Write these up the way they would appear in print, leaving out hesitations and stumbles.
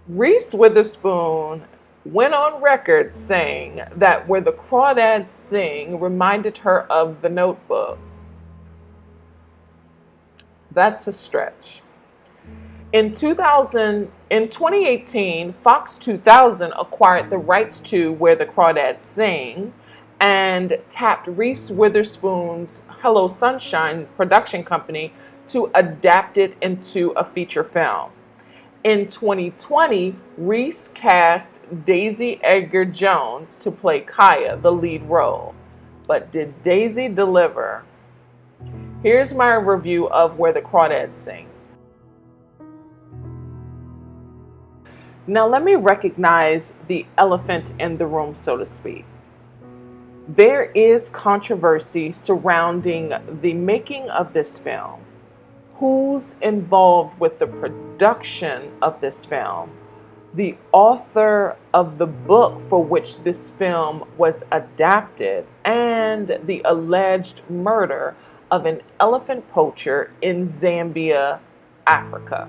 Reese Witherspoon went on record saying that Where the Crawdads Sing reminded her of The Notebook. That's a stretch. In 2018, Fox 2000 acquired the rights to Where the Crawdads Sing and tapped Reese Witherspoon's Hello Sunshine production company to adapt it into a feature film. In 2020, Reese cast Daisy Edgar Jones to play Kaya, the lead role. But did Daisy deliver? Here's my review of Where the Crawdads Sing. Now let me recognize the elephant in the room, so to speak. There is controversy surrounding the making of this film. Who's involved with the production of this film? The author of the book for which this film was adapted, and the alleged murder of an elephant poacher in Zambia, Africa.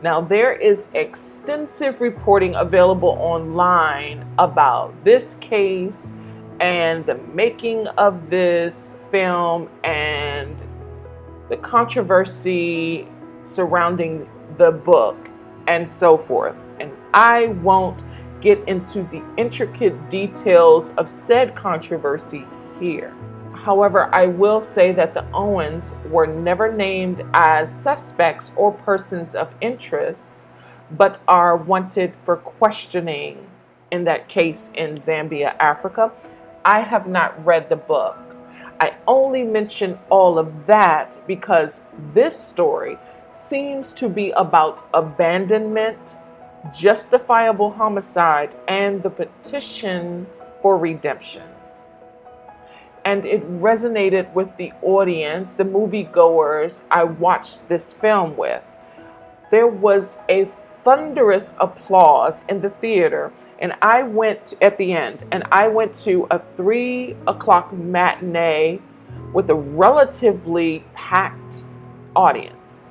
Now, there is extensive reporting available online about this case and the making of this film and the controversy surrounding the book and so forth. And I won't get into the intricate details of said controversy here. However, I will say that the Owens were never named as suspects or persons of interest, but are wanted for questioning in that case in Zambia, Africa. I have not read the book. I only mention all of that because this story seems to be about abandonment, justifiable homicide, and the petition for redemption. And it resonated with the audience, the moviegoers I watched this film with. There was a thunderous applause in the theater, and I went at the end, and I went to a 3 o'clock matinee with a relatively packed audience.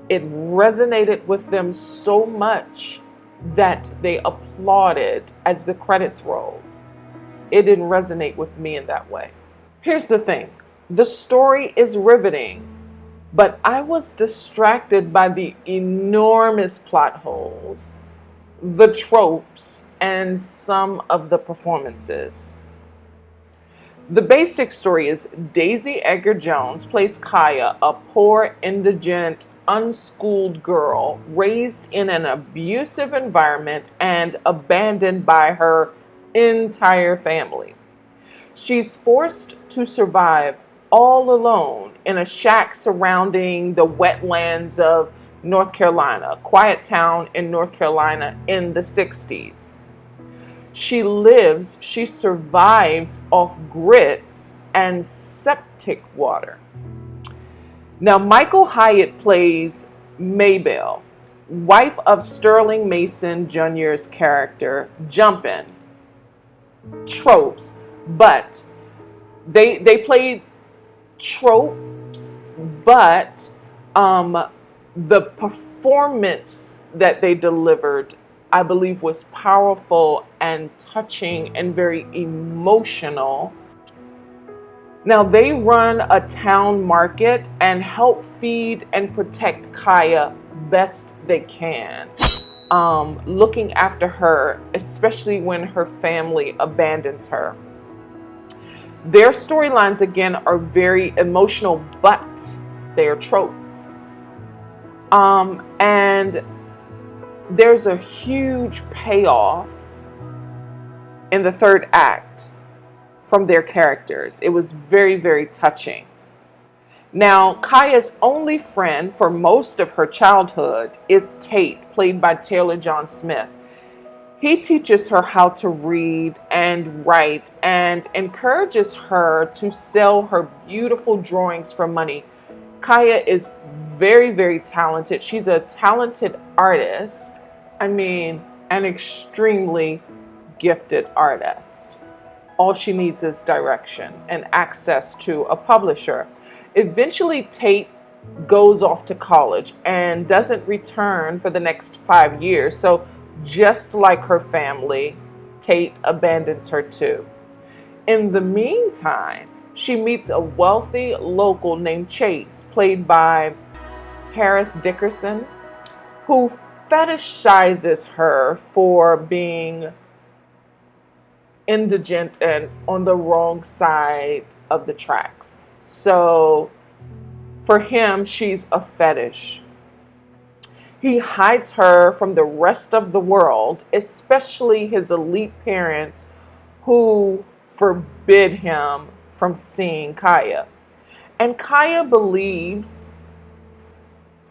It resonated with them so much that they applauded as the credits rolled. It didn't resonate with me in that way. Here's the thing. The story is riveting, but I was distracted by the enormous plot holes, the tropes, and some of the performances. The basic story is Daisy Edgar Jones plays Kaya, a poor, indigent, unschooled girl raised in an abusive environment and abandoned by her entire family. She's forced to survive all alone in a shack surrounding the wetlands of North Carolina, a quiet town in North Carolina in the 60s. She survives off grits and septic water. Now, Michael Hyatt plays Maybelle, wife of Sterling Mason Jr.'s character, Jumpin'. Tropes, but they played tropes, but the performance that they delivered, I believe, was powerful and touching and very emotional. Now, they run a town market and help feed and protect Kaya best they can. Looking after her, especially when her family abandons her. Their storylines, again, are very emotional, but they are tropes. And there's a huge payoff in the third act from their characters. It was very, very touching. Now, Kaya's only friend for most of her childhood is Tate, played by Taylor John Smith. He teaches her how to read and write and encourages her to sell her beautiful drawings for money. Kaya is very, very talented. She's a talented artist. An extremely gifted artist. All she needs is direction and access to a publisher. Eventually, Tate goes off to college and doesn't return for the next 5 years. So just like her family, Tate abandons her too. In the meantime, she meets a wealthy local named Chase, played by Harris Dickerson, who fetishizes her for being indigent and on the wrong side of the tracks. So for him, she's a fetish. He hides her from the rest of the world, especially his elite parents, who forbid him from seeing Kaya. And Kaya believes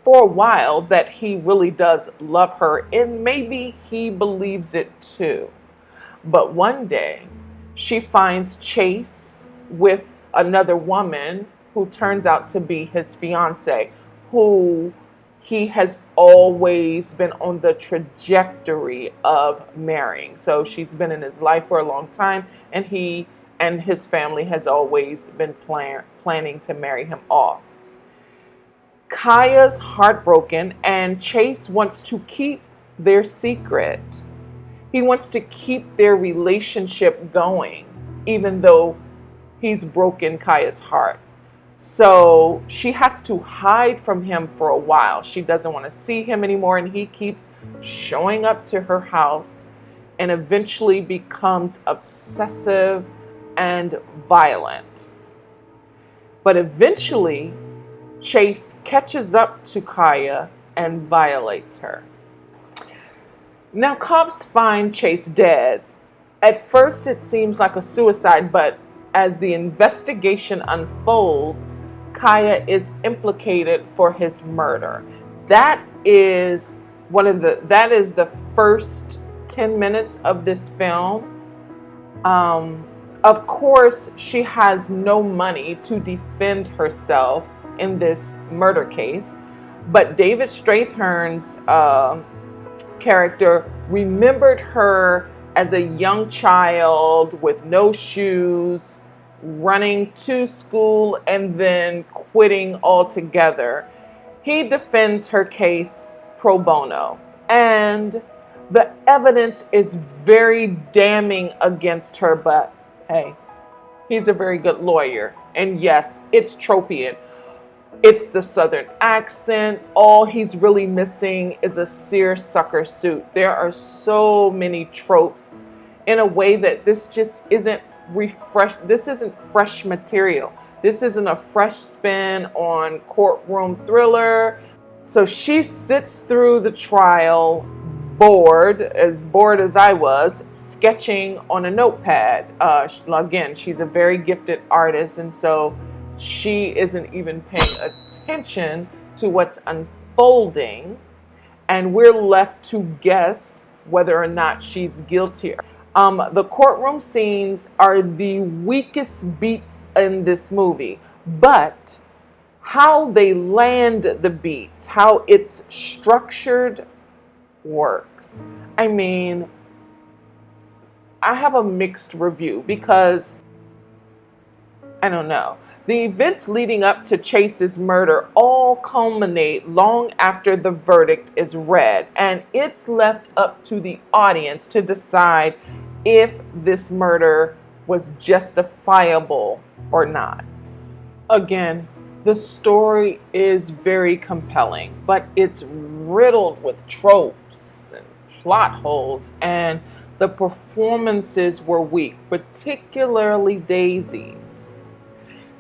for a while that he really does love her, and maybe he believes it too. But one day, she finds Chase with another woman who turns out to be his fiance, who he has always been on the trajectory of marrying. So she's been in his life for a long time, and he and his family has always been planning to marry him off. Kaya's heartbroken, and Chase wants to keep their secret. He wants to keep their relationship going, even though he's broken Kaya's heart. So she has to hide from him for a while. She doesn't want to see him anymore, and he keeps showing up to her house and eventually becomes obsessive and violent. But eventually, Chase catches up to Kaya and violates her. Now, cops find Chase dead. At first, it seems like a suicide, but as the investigation unfolds, Kaya is implicated for his murder. That is the first 10 minutes of this film. Of course, she has no money to defend herself in this murder case, but David Strathairn's character remembered her as a young child with no shoes, running to school and then quitting altogether. He defends her case pro bono, and the evidence is very damning against her, but hey, he's a very good lawyer. And yes, it's tropian. It's the Southern accent. All he's really missing is a seersucker suit. There are so many tropes in a way that this just isn't refreshed. This isn't fresh material. This isn't a fresh spin on courtroom thriller. So she sits through the trial bored as I was, sketching on a notepad. Again, she's a very gifted artist, and so she isn't even paying attention to what's unfolding, and we're left to guess whether or not she's guilty. The courtroom scenes are the weakest beats in this movie, but how they land the beats, how it's structured, works. I mean, I have a mixed review because, I don't know. The events leading up to Chase's murder all culminate long after the verdict is read, and it's left up to the audience to decide if this murder was justifiable or not. Again, the story is very compelling, but it's riddled with tropes and plot holes, and the performances were weak, particularly Daisy's.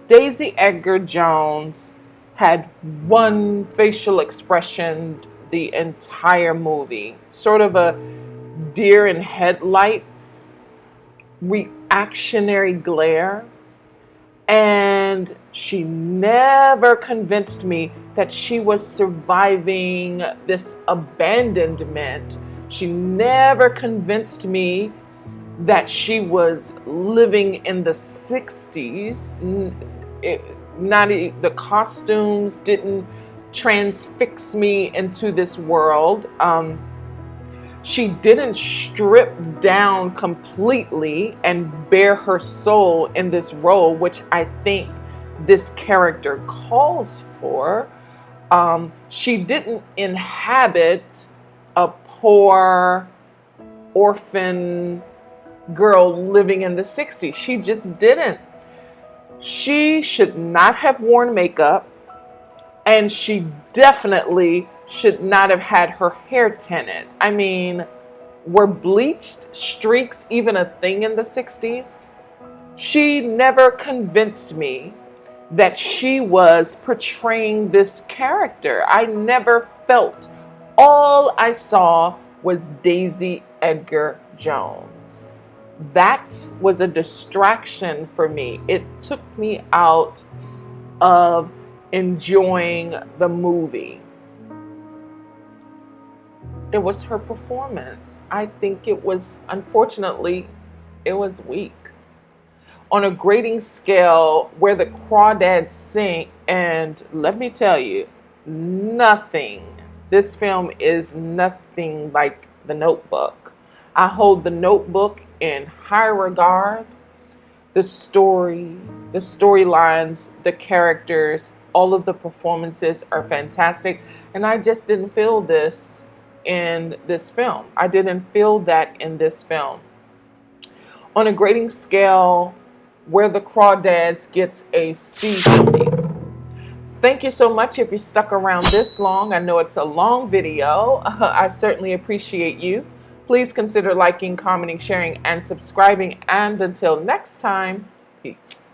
Daisy Edgar Jones had one facial expression the entire movie, sort of a deer in headlights, reactionary glare. And she never convinced me that she was surviving this abandonment. She never convinced me that she was living in the 60s. The costumes didn't transfix me into this world. She didn't strip down completely and bare her soul in this role, which I think this character calls for. She didn't inhabit a poor orphan girl living in the 60s. She just didn't. She should not have worn makeup, and she definitely should not have had her hair tinted. I mean, were bleached streaks even a thing in the 60s? She never convinced me that she was portraying this character. I never felt. All I saw was Daisy Edgar Jones. That was a distraction for me. It took me out of enjoying the movie. It was her performance. I think it was, unfortunately, it was weak. On a grading scale where the Crawdads Sing, and let me tell you, this film is nothing like The Notebook. I hold The Notebook in high regard. The story, the storylines, the characters, all of the performances are fantastic. And I just didn't feel this in this film. I didn't feel that in this film. On a grading scale where the Crawdads gets a C for me. Thank you so much if you stuck around this long. I know it's a long video. I certainly appreciate you. Please consider liking, commenting, sharing, and subscribing. And until next time, peace.